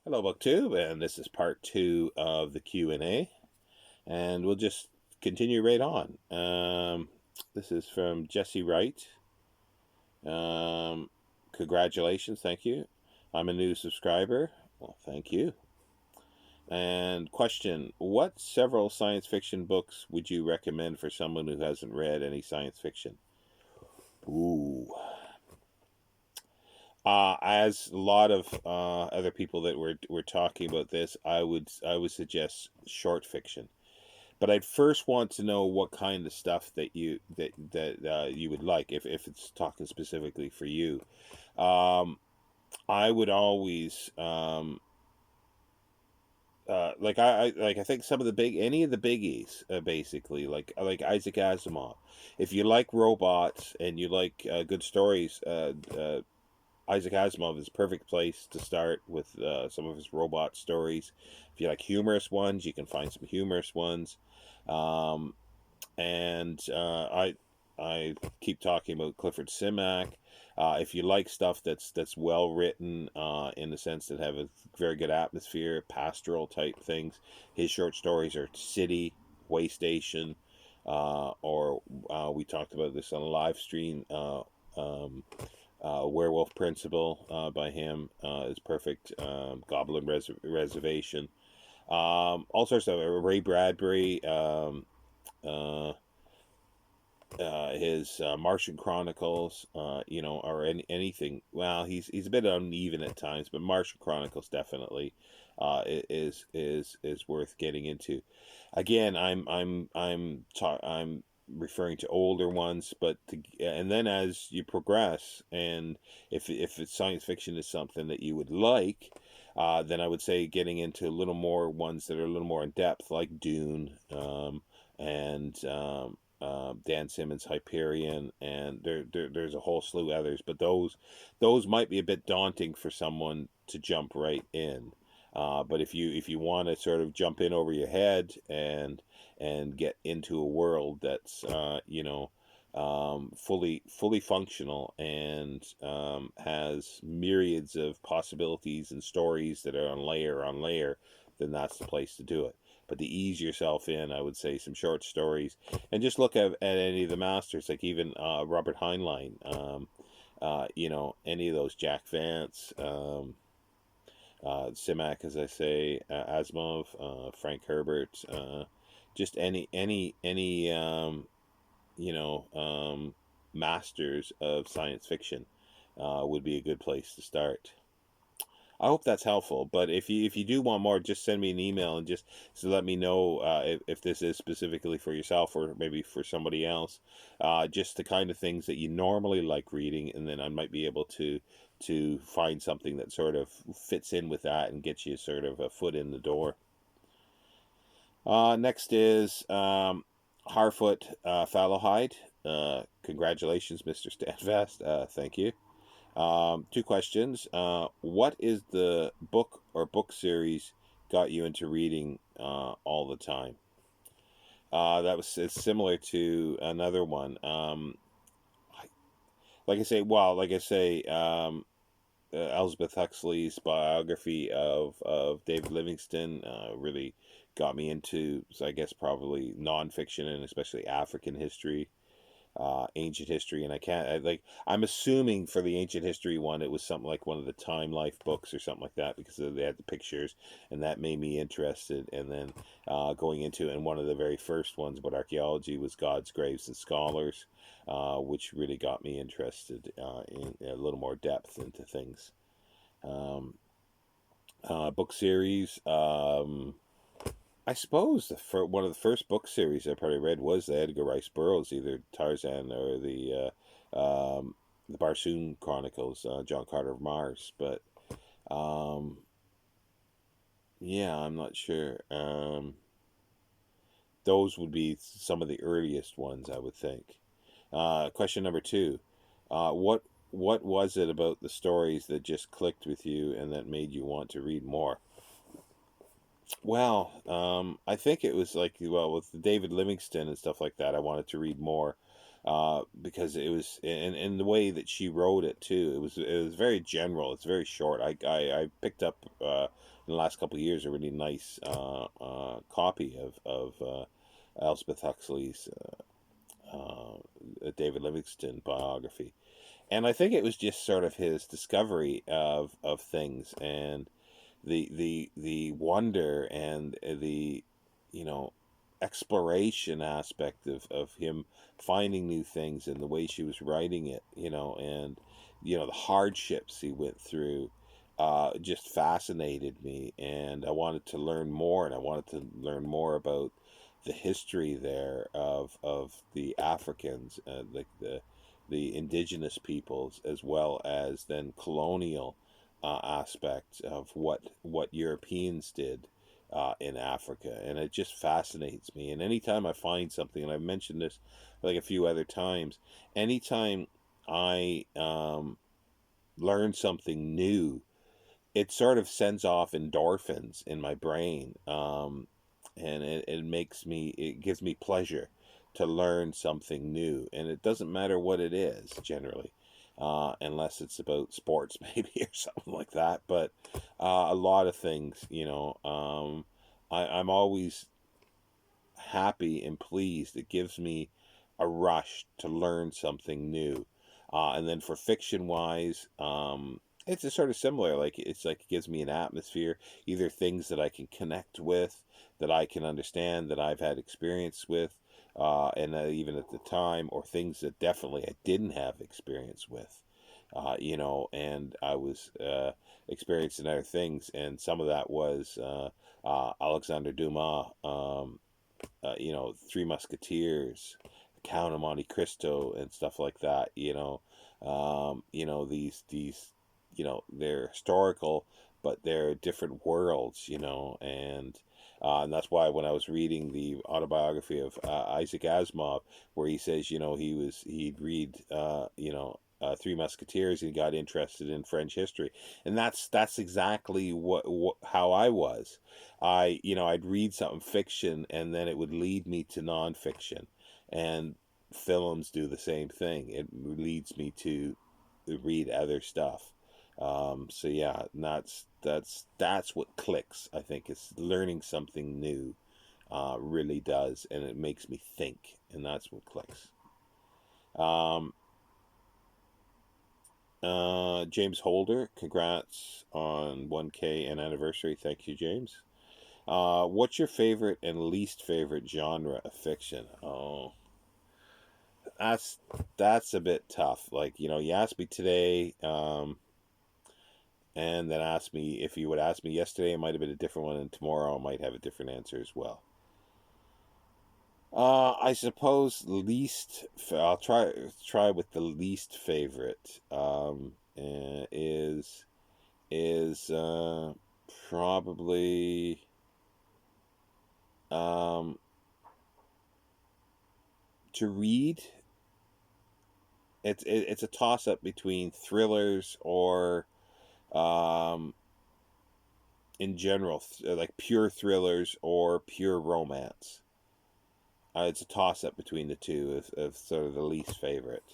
Hello, BookTube, and this is part two of the Q&A, and we'll just continue right on. This is from Jesse Wright. Congratulations, thank you. I'm a new subscriber. Well, thank you. And question, what several science fiction books would you recommend for someone who hasn't read any science fiction? Ooh. As a lot of other people that were talking about this, I would suggest short fiction. But I'd first want to know what kind of stuff that you would like, if it's talking specifically for you. Um, I would always I think some of the big any of the biggies, basically, like Isaac Asimov. If you like robots and you like good stories, Isaac Asimov is a perfect place to start with some of his robot stories. If you like humorous ones, you can find some humorous ones. Um, and I keep talking about Clifford Simak. If you like stuff that's well written, in the sense that have a very good atmosphere, pastoral type things, his short stories are City, Waystation, or we talked about this on a live stream. Werewolf Principle by him is perfect. Goblin Reservation, all sorts of Ray Bradbury. Uh, his Martian Chronicles, or anything. Well, he's a bit uneven at times, but Martian Chronicles definitely is worth getting into. Again, I'm referring to older ones, and then as you progress, and if it's science fiction is something that you would like. Then I would say getting into a little more ones that are a little more in depth, like Dune, and Dan Simmons' Hyperion, and there's a whole slew of others. But those might be a bit daunting for someone to jump right in. But if you want to sort of jump in over your head and get into a world that's fully functional and has myriads of possibilities and stories that are on layer, then that's the place to do it. But to ease yourself in, I would say some short stories, and just look at any of the masters, like even Robert Heinlein, any of those, Jack Vance, Simak, as I say, Asimov, Frank Herbert, just any you know um, masters of science fiction would be a good place to start. I hope that's helpful. But if you do want more, just send me an email and just so let me know if this is specifically for yourself or maybe for somebody else. Just the kind of things that you normally like reading, and then I might be able to find something that sort of fits in with that and gets you sort of a foot in the door. Next is Harfoot Fallowhide. Congratulations, Mr. Standfast. Thank you. Two questions. What is the book or book series got you into reading all the time? That was it's similar to another one. Like I say, Elizabeth Huxley's biography of David Livingstone really got me into, so I guess probably nonfiction and especially African history, ancient history, and I'm assuming for the ancient history one it was something like one of the Time Life books or something like that, because they had the pictures, and that made me interested. And then going into, and one of the very first ones about archaeology was God's Graves and Scholars, which really got me interested in a little more depth into things. um, Book series, I suppose one of the first book series I probably read was the Edgar Rice Burroughs, either Tarzan or the Barsoom Chronicles, John Carter of Mars. But um, yeah, I'm not sure. Those would be some of the earliest ones, I would think. Question number two: what was it about the stories that just clicked with you and that made you want to read more? Well, I think it was like, well, with David Livingstone and stuff like that, I wanted to read more. because it was in the way that she wrote it too. It was very general. It's very short. I picked up in the last couple of years a really nice copy of Elspeth Huxley's David Livingstone biography, and I think it was just sort of his discovery of things, and the wonder and the, you know, exploration aspect of him finding new things and the way she was writing it, and the hardships he went through just fascinated me, and I wanted to learn more, and I wanted to learn more about the history there of the Africans, like the indigenous peoples, as well as then colonial aspects of what Europeans did in Africa, and it just fascinates me. And anytime I find something, and I've mentioned this like a few other times, anytime I learn something new, it sort of sends off endorphins in my brain, and it gives me pleasure to learn something new, and it doesn't matter what it is generally, unless it's about sports maybe or something like that. But a lot of things, I'm always happy and pleased. It gives me a rush to learn something new. And then for fiction wise, it's a sort of similar. Like it's like it gives me an atmosphere, either things that I can connect with, that I can understand, that I've had experience with, and even at the time, or things that definitely I didn't have experience with. And I was experiencing other things, and some of that was Alexander Dumas, Three Musketeers, Count of Monte Cristo, and stuff like that. These they're historical, but they're different worlds. And that's why when I was reading the autobiography of Isaac Asimov, where he says, he'd read, Three Musketeers, and he got interested in French history, and that's exactly what how I was. I'd read something fiction, and then it would lead me to nonfiction, and films do the same thing. It leads me to read other stuff. So yeah, that's what clicks. I think is learning something new. Really does, and it makes me think, and that's what clicks. Um, James Holder, congrats on 1K and anniversary. Thank you, James. What's your favorite and least favorite genre of fiction? Oh, that's that's a bit tough. Like, you asked me today, and then asked me, if you would ask me yesterday, it might have been a different one, and tomorrow I might have a different answer as well. I suppose least. I'll try with the least favorite. Is probably um to read. It's a toss up between thrillers or um in general, like pure thrillers or pure romance. It's a toss up between the two of sort of the least favorite.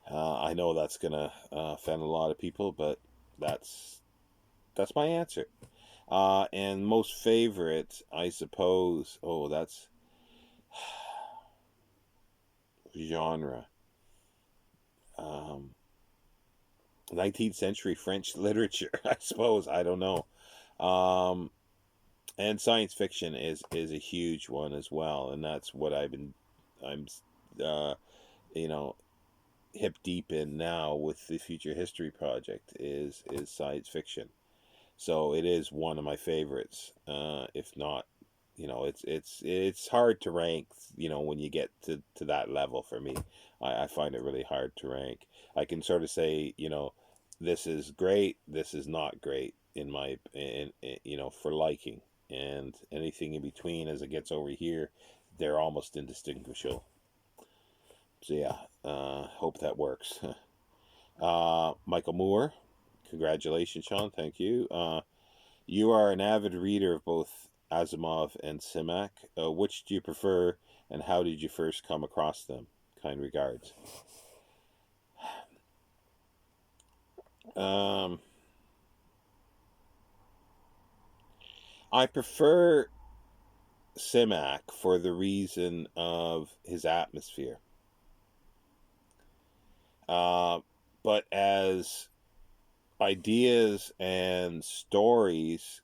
I know that's gonna offend a lot of people, but that's that's my answer. And most favorite, I suppose. Oh, that's genre. Um, 19th century French literature, I suppose. I don't know. Um, and science fiction is a huge one as well, and that's what I'm uh, you know hip deep in now with the Future History Project is science fiction. So it is one of my favorites. If not, it's hard to rank. When you get to that level for me, I find it really hard to rank. I can sort of say, this is great, this is not great for liking, and anything in between as it gets over here, they're almost indistinguishable. So yeah, hope that works. Michael Moore, congratulations, Sean. Thank you. You are an avid reader of both Asimov and Simak. Which do you prefer, and how did you first come across them? Kind regards. Um, I prefer Simak for the reason of his atmosphere. Uh, but as ideas and stories,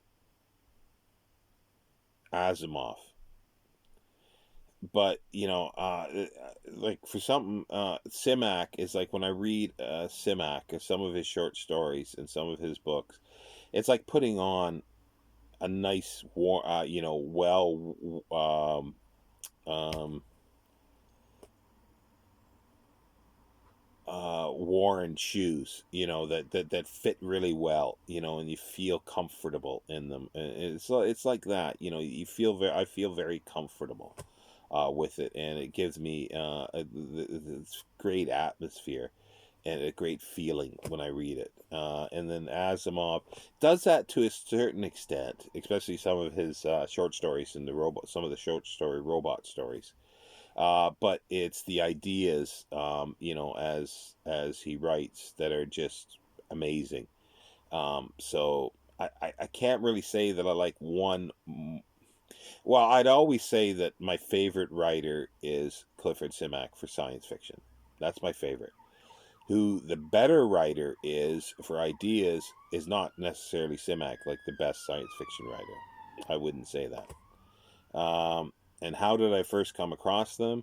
Asimov. But like for something, Simak is like when I read Simak, some of his short stories and some of his books, it's like putting on a nice, well, um, worn shoes, that fit really well, and you feel comfortable in them. And it's like that, I feel very comfortable with it, and it gives me this great atmosphere and a great feeling when I read it. And then Asimov does that to a certain extent, especially some of his short stories and some of the short story robot stories. But it's the ideas, as he writes, that are just amazing. So I can't really say that I like one. Well, I'd always say that my favorite writer is Clifford Simak for science fiction. That's my favorite. Who the better writer is for ideas is not necessarily Simak, like the best science fiction writer. I wouldn't say that. And how did I first come across them?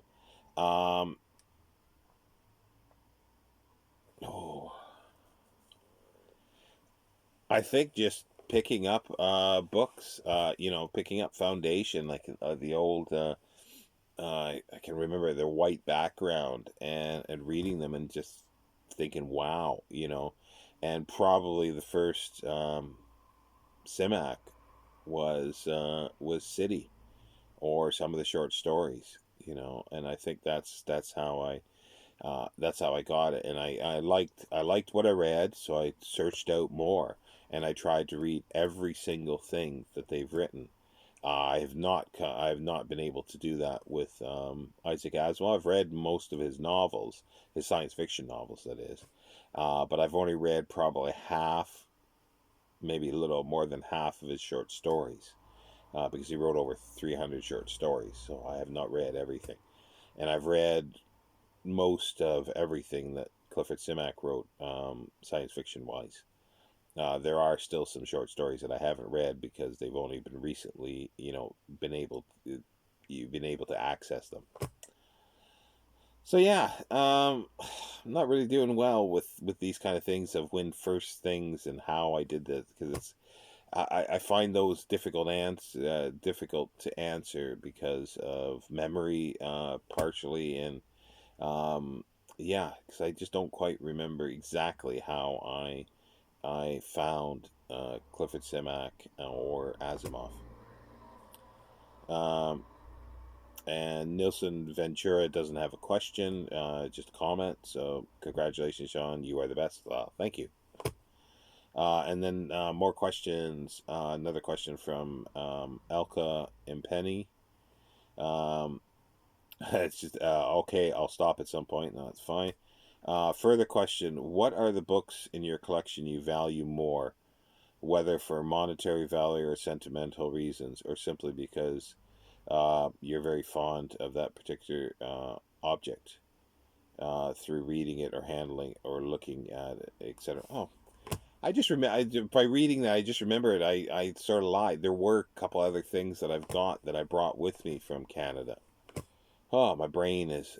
Um, oh, I think just picking up books, picking up Foundation, like the old. I can remember their white background and reading them and just thinking, wow, and probably the first Simak was City or some of the short stories, and I think that's how I got it, and I liked what I read, so I searched out more, and I tried to read every single thing that they've written. I have not been able to do that with Isaac Asimov. I've read most of his novels, his science fiction novels, that is, but I've only read probably half, maybe a little more than half of his short stories, because he wrote over 300 short stories. So I have not read everything, and I've read most of everything that Clifford Simak wrote, science fiction wise. There are still some short stories that I haven't read because they've only been recently, you've been able to access them. So yeah, I'm not really doing well with these kind of things of when first things and how I did this, because I find those difficult to answer because of memory, partially, and yeah, because I just don't quite remember exactly how I found Clifford Simak or Asimov. Um, and Nilsson Ventura doesn't have a question, just a comment. So congratulations, Sean. You are the best. Thank you. And then more questions. Another question from Elka Impenny. Um, it's just okay. I'll stop at some point. No, it's fine. Further question: what are the books in your collection you value more, whether for monetary value or sentimental reasons, or simply because you're very fond of that particular object through reading it or handling or looking at it, etc.? Oh, I just remember by reading that. I just remember it. I sort of lied. There were a couple other things that I've got that I brought with me from Canada. Oh, my brain is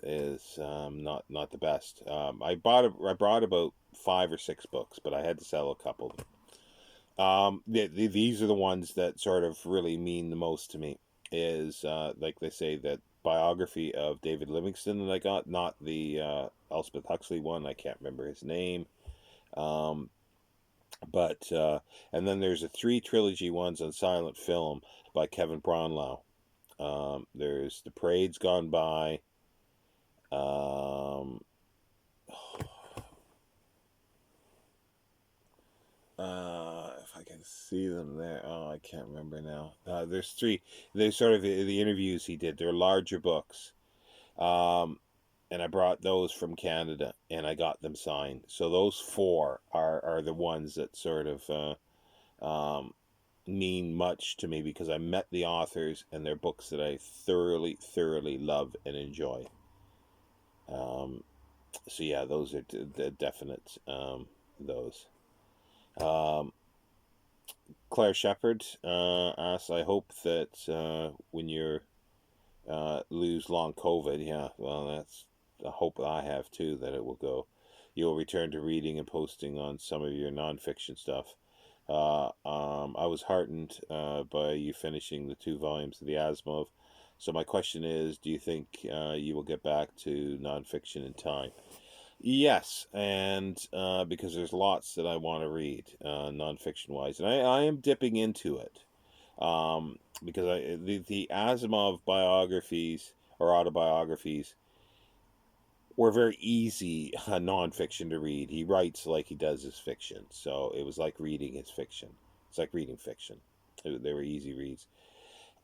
not the best. I brought about 5 or 6 books, but I had to sell a couple. These are the ones that sort of really mean the most to me. Is like they say, that biography of David Livingstone that I got, not the Elspeth Huxley one. I can't remember his name. Um, but and then there's a 3 trilogy ones on silent film by Kevin Brownlow. There's The Parade's Gone By. Um, if I can see them there. Oh, I can't remember now. There's 3. There's sort of the interviews he did. They're larger books. Um, and I brought those from Canada, and I got them signed. So those four are the ones that sort of mean much to me because I met the authors and they're books that I thoroughly love and enjoy. Um, so yeah, those are the definite those. Um, Claire Shepherd asks, I hope that when you're lose long COVID, yeah, well, that's a hope I have too that it will go. You'll return to reading and posting on some of your nonfiction stuff. I was heartened by you finishing the 2 volumes of the Asimov. So my question is, do you think you will get back to nonfiction in time? Yes, and because there's lots that I want to read nonfiction wise, and I am dipping into it because the Asimov biographies or autobiographies were very easy nonfiction to read. He writes like he does his fiction, so it was like reading his fiction. It's like reading fiction. They were easy reads.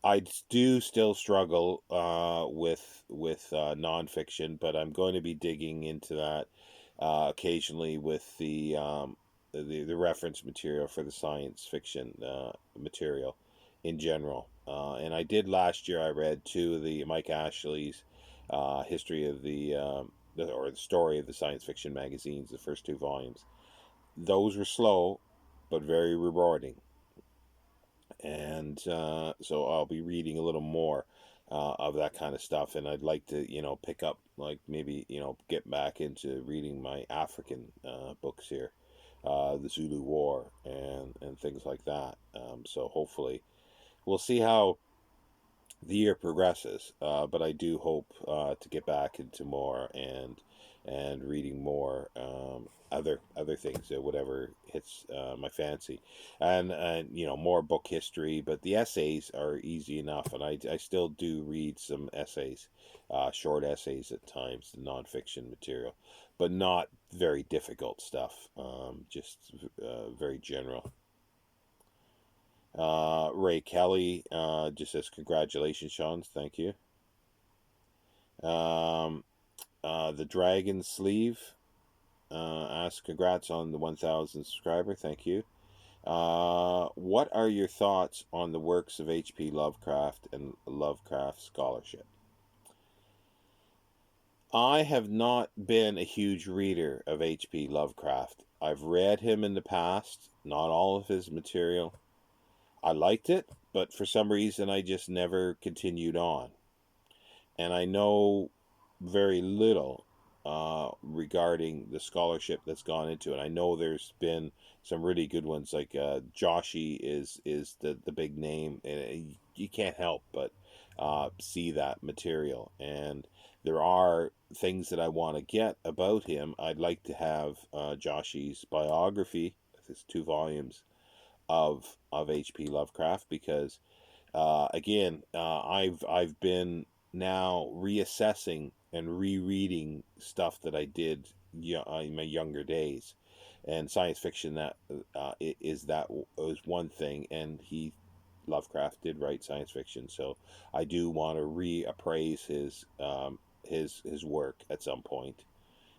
I do still struggle with nonfiction, but I'm going to be digging into that occasionally with the reference material for the science fiction material in general. And I did last year. I read two of the Mike Ashley's history of or the story of the science fiction magazines, the first 2 volumes. Those were slow, but very rewarding, and so I'll be reading a little more of that kind of stuff, and I'd like to, pick up, like, maybe, get back into reading my African books here, the Zulu War and things like that. So hopefully we'll see how the year progresses, but I do hope to get back into more and reading more other things, whatever hits my fancy, and more book history. But the essays are easy enough, and I still do read some essays, short essays at times, the nonfiction material, but not very difficult stuff. Just very general. Ray Kelly just says, congratulations, Sean. Thank you. Um, the Dragon Sleeve asks, congrats on the 1,000 subscriber. Thank you. What are your thoughts on the works of H.P. Lovecraft and Lovecraft scholarship? I have not been a huge reader of H.P. Lovecraft. I've read him in the past, not all of his material. I liked it, but for some reason I just never continued on. And I know very little regarding the scholarship that's gone into it. I know there's been some really good ones, like Joshi is the big name, and you can't help but see that material. And there are things that I want to get about him. I'd like to have Joshi's biography, his 2 volumes of H.P. Lovecraft, because again, I've been now reassessing and rereading stuff that I did in my younger days, and science fiction that was one thing, and Lovecraft did write science fiction, so I do want to reappraise his work at some point,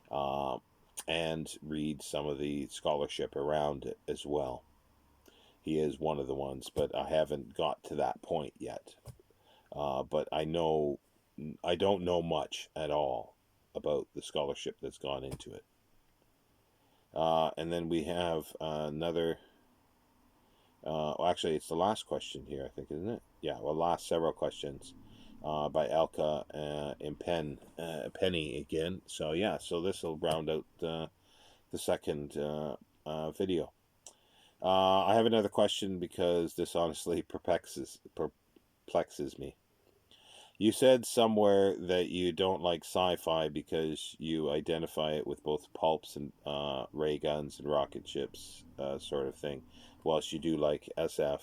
um, and read some of the scholarship around it as well. He is one of the ones, but I haven't got to that point yet. But I don't know much at all about the scholarship that's gone into it. And then we have another. Well, actually, it's the last question here, I think, isn't it? Yeah. Well, last several questions by Elka and Penny again. So yeah. So this will round out the second video. I have another question because this honestly perplexes me. You said somewhere that you don't like sci-fi because you identify it with both pulps and ray guns and rocket ships, sort of thing, whilst you do like SF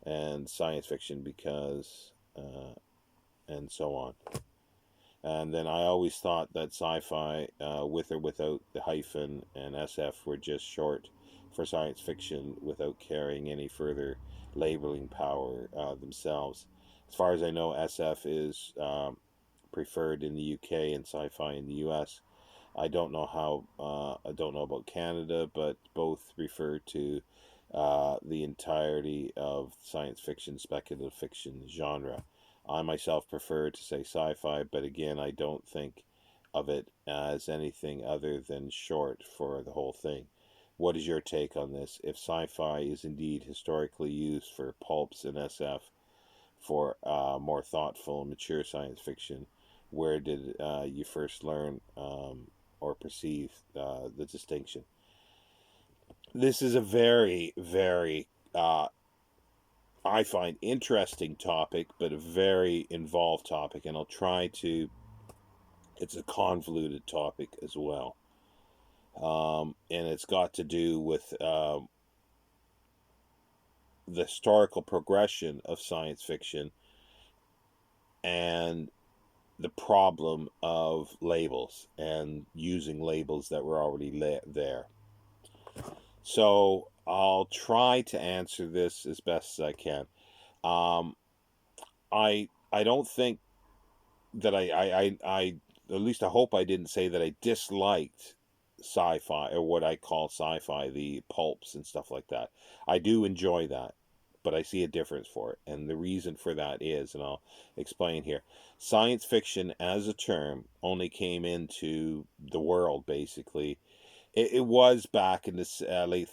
and science fiction because, and so on. And then I always thought that sci-fi, with or without the hyphen, and SF were just short for science fiction without carrying any further labeling power themselves. As far as I know, SF is preferred in the UK and sci-fi in the US. I don't know how. I don't know about Canada, but both refer to the entirety of science fiction, speculative fiction genre. I myself prefer to say sci-fi, but again, I don't think of it as anything other than short for the whole thing. What is your take on this? If sci-fi is indeed historically used for pulps and SF, for more thoughtful, mature science fiction, where did you first learn or perceive the distinction? This is a very, very, I find, interesting topic, but a very involved topic, and I'll try to. It's a convoluted topic as well, and it's got to do with the historical progression of science fiction and the problem of labels and using labels that were already there. So I'll try to answer this as best as I can. Um, I don't think that I at least I hope I didn't say that I disliked sci-fi, or what I call sci-fi, the pulps and stuff like that. I do enjoy that, but I see a difference for it, and the reason for that is, and I'll explain here. Science fiction as a term only came into the world basically. It was back in the late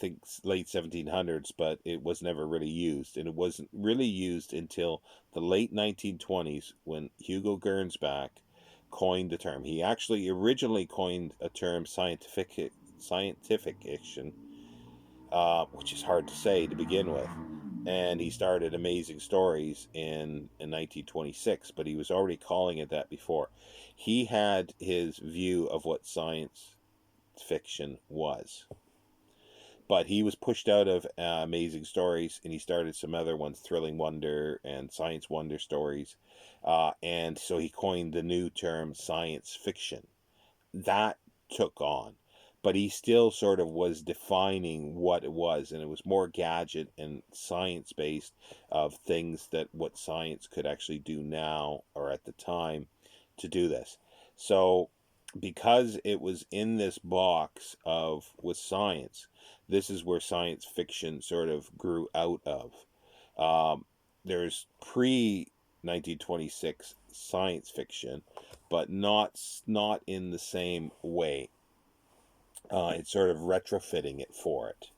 1700s, but it was never really used, and it wasn't really used until the late 1920s when Hugo Gernsback coined the term. He actually originally coined a term, scientification, which is hard to say to begin with. And he started Amazing Stories in 1926, but he was already calling it that before. He had his view of what science fiction was. But he was pushed out of Amazing Stories, and he started some other ones, Thrilling Wonder and Science Wonder Stories. And so he coined the new term science fiction. That took on. But he still sort of was defining what it was, and it was more gadget and science based, of things that what science could actually do now or at the time to do this. So because it was in this box of with science, this is where science fiction sort of grew out of. There's pre 1926 science fiction, but not in the same way. It's sort of retrofitting it for it,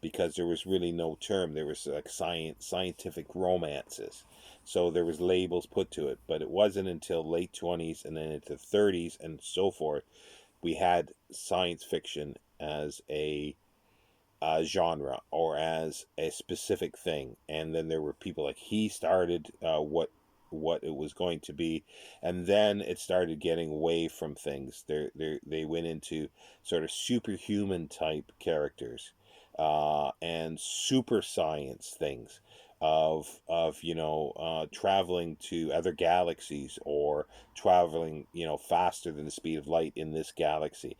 because there was really no term. There was like scientific romances, so there was labels put to it. But it wasn't until late 20s and then into 30s and so forth we had science fiction as a genre or as a specific thing, and then there were people like he started what it was going to be, and then it started getting away from things. They went into sort of superhuman type characters, and super science things of traveling to other galaxies, or traveling faster than the speed of light in this galaxy.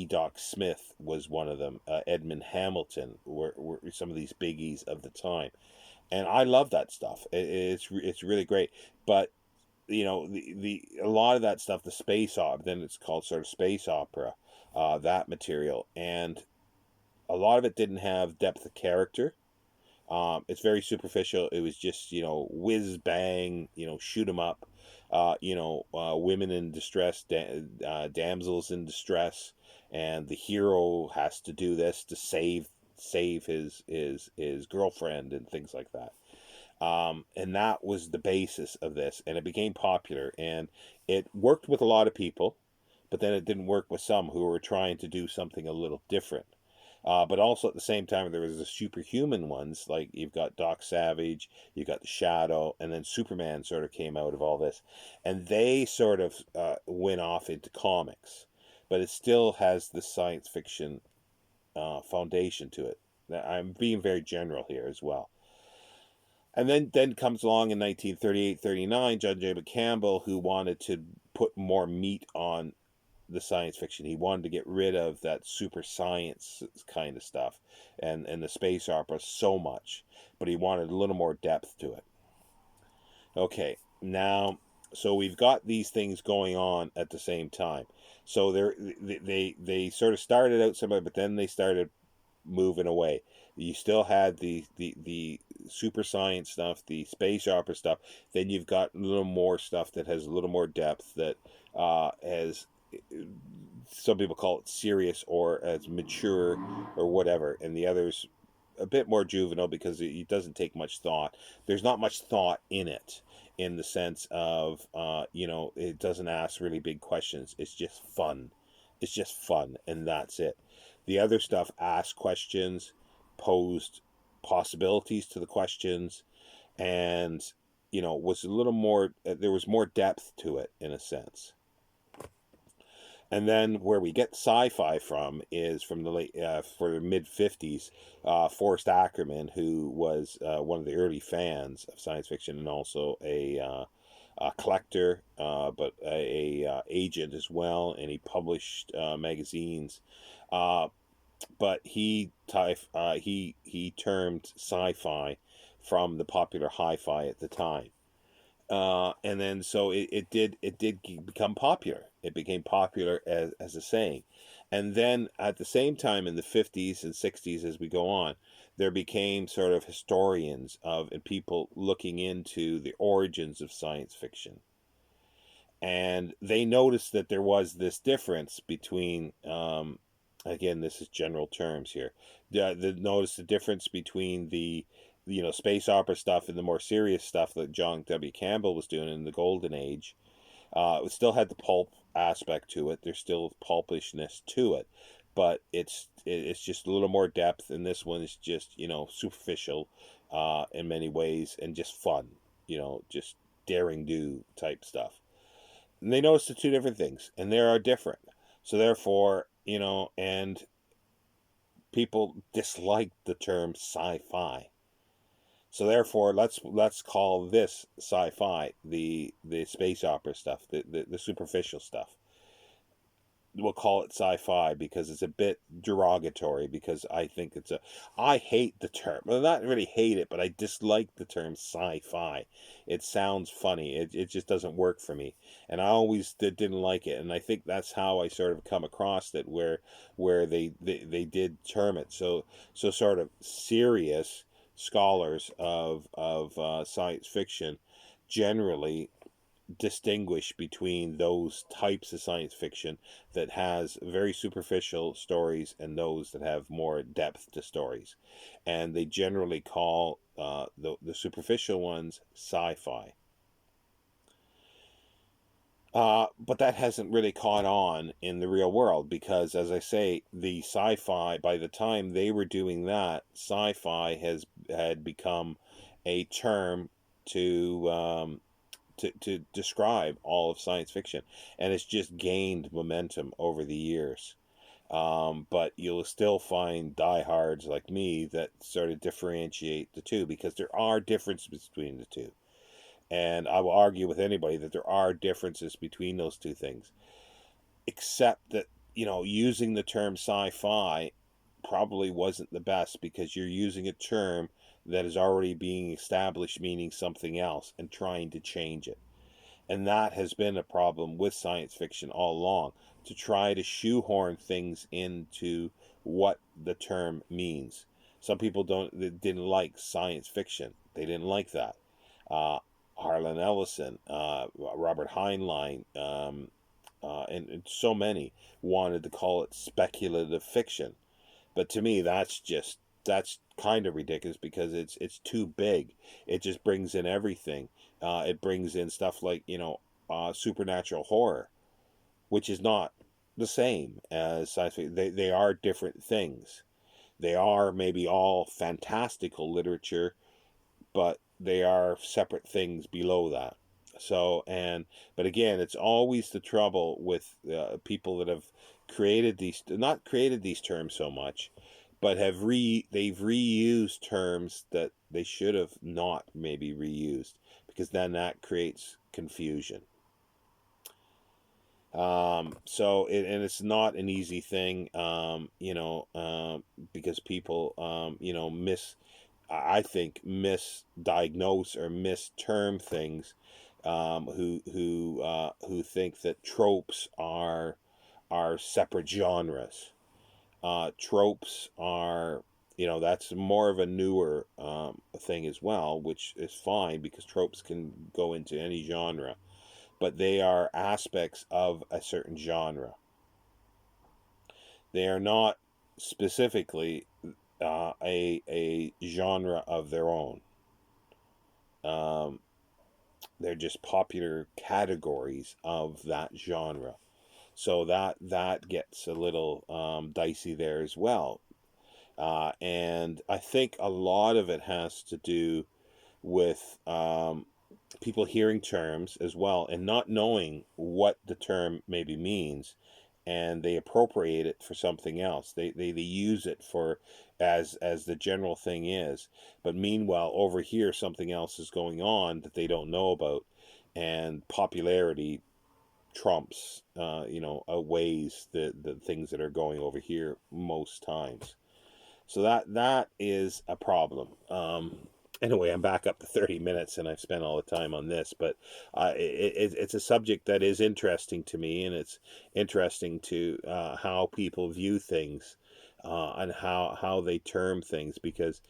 Doc Smith was one of them. Edmund Hamilton were some of these biggies of the time, and I love that stuff. It's really great. But the a lot of that stuff, the space opera, then it's called sort of space opera, that material, and a lot of it didn't have depth of character. It's very superficial. It was just, whiz bang, shoot 'em up, women in distress, damsels in distress, and the hero has to do this to save his girlfriend and things like that. And that was the basis of this, and it became popular, and it worked with a lot of people, but then it didn't work with some who were trying to do something a little different. But also at the same time, there was the superhuman ones, like you've got Doc Savage, you've got the Shadow, and then Superman sort of came out of all this, and they sort of went off into comics, but it still has the science fiction foundation to it. I'm being very general here as well. And then comes along in 1938-39, John J. McCampbell, who wanted to put more meat on the science fiction. He wanted to get rid of that super science kind of stuff and the space opera so much, but he wanted a little more depth to it. Okay, now So we've got these things going on at the same time. So they sort of started out somewhere, but then they started moving away. You still had the super science stuff, the space opera stuff. Then you've got a little more stuff that has a little more depth, that has, some people call it serious or as mature or whatever, and the others a bit more juvenile because it doesn't take much thought. There's not much thought in it, in the sense of, it doesn't ask really big questions. It's just fun. It's just fun, and that's it. The other stuff asked questions, posed possibilities to the questions, and was a little more. There was more depth to it, in a sense. And then where we get sci-fi from is from the late, for the mid 50s, Forrest Ackerman, who was one of the early fans of science fiction, and also a collector, but a agent as well, and he published magazines. Uh, but he termed sci-fi from the popular hi-fi at the time. And then so it did become popular. It became popular as a saying, and then at the same time in the 50s and 60s, as we go on, there became sort of historians of and people looking into the origins of science fiction, and they noticed that there was this difference between, again, this is general terms here, notice the difference between the space opera stuff and the more serious stuff that John W. Campbell was doing in the golden age. It still had the pulp aspect to it. There's still pulpishness to it, but it's just a little more depth, and this one is just superficial in many ways, and just fun, just daring do type stuff. And they noticed the two different things, and they are different. So therefore, and people dislike the term sci-fi. So therefore, let's call this sci-fi, the space opera stuff, the superficial stuff. We'll call it sci-fi because it's a bit derogatory, because I think I hate the term. Well, not really hate it, but I dislike the term sci-fi. It sounds funny. It just doesn't work for me. And I always didn't like it. And I think that's how I sort of come across it, where they did term it. So sort of serious scholars of science fiction generally distinguish between those types of science fiction that has very superficial stories and those that have more depth to stories, and they generally call the superficial ones sci-fi. But that hasn't really caught on in the real world, because, as I say, the sci-fi, by the time they were doing that, sci-fi had become a term to to describe all of science fiction, and it's just gained momentum over the years. But you'll still find diehards like me that sort of differentiate the two, because there are differences between the two. And I will argue with anybody that there are differences between those two things, except that, using the term sci-fi probably wasn't the best, because you're using a term that is already being established meaning something else and trying to change it. And that has been a problem with science fiction all along, to try to shoehorn things into what the term means. Some people didn't like science fiction. They didn't like that. Uh, Harlan Ellison, Robert Heinlein, and so many wanted to call it speculative fiction. But to me, that's kind of ridiculous, because it's too big. It just brings in everything. It brings in stuff like supernatural horror, which is not the same as science fiction. They are different things. They are maybe all fantastical literature, but they are separate things below that. So, but again, it's always the trouble with people that have not created these terms so much, but they've reused terms that they should have not maybe reused, because then that creates confusion. And it's not an easy thing, because people, I think, misdiagnose or misterm things, who think that tropes are separate genres. Tropes are, that's more of a newer thing as well, which is fine because tropes can go into any genre, but they are aspects of a certain genre. They are not specifically a genre of their own. Um, they're just popular categories of that genre. So that gets a little dicey there as well. And I think a lot of it has to do with people hearing terms as well and not knowing what the term maybe means, and they appropriate it for something else. They use it for as the general thing is, but meanwhile over here something else is going on that they don't know about, and popularity trumps outweighs the things that are going over here most times. So that is a problem. Anyway, I'm back up to 30 minutes, and I've spent all the time on this, but it's a subject that is interesting to me, and it's interesting to how people view things, and how they term things, because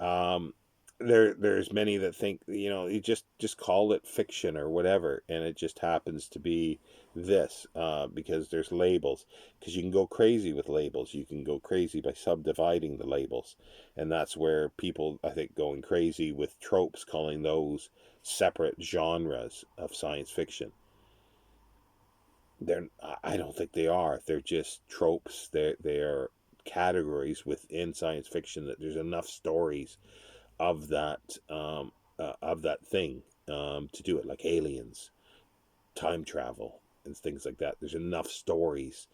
um, there's many that think, you just call it fiction or whatever, and it just happens to be this, because there's labels, because you can go crazy with labels. You can go crazy by subdividing the labels, and that's where people, I think, going crazy with tropes, calling those separate genres of science fiction. I don't think they are. They're just tropes. They are categories within science fiction that there's enough stories of that thing, to do it, like aliens, time travel, and things like that. There's enough stories,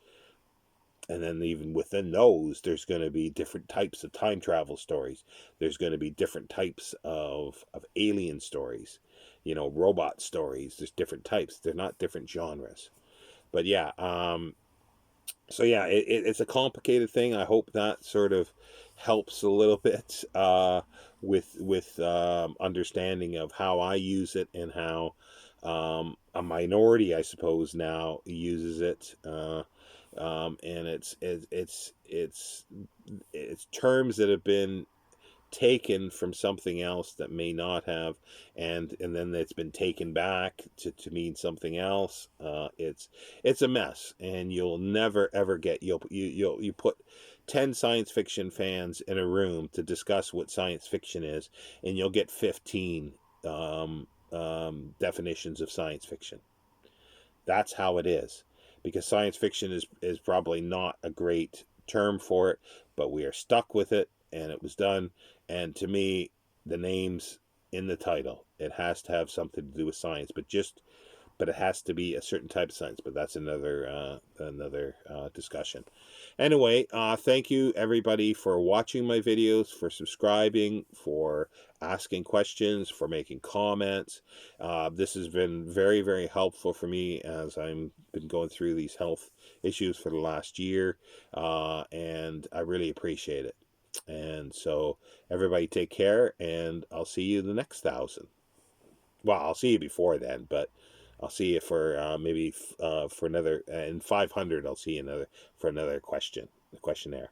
and then even within those, there's going to be different types of time travel stories. There's going to be different types of alien stories, robot stories. There's different types. They're not different genres. But yeah, so yeah, it's a complicated thing. I hope that sort of helps a little bit, with understanding of how I use it, and how a minority, I suppose, now uses it. And it's terms that have been taken from something else that may not have, and then it's been taken back to mean something else. It's a mess, and you'll never ever get, you put 10 science fiction fans in a room to discuss what science fiction is, and you'll get 15 definitions of science fiction. That's how it is, because science fiction is probably not a great term for it, but we are stuck with it, and it was done. And to me, the name's in the title. It has to have something to do with science, but it has to be a certain type of science. But that's another discussion. Anyway, thank you everybody for watching my videos, for subscribing, for asking questions, for making comments. This has been very, very helpful for me as I've been going through these health issues for the last year, and I really appreciate it. And so everybody take care, and I'll see you the next 1,000. Well, I'll see you before then, but I'll see you for maybe for another, in 500. I'll see you for another questionnaire.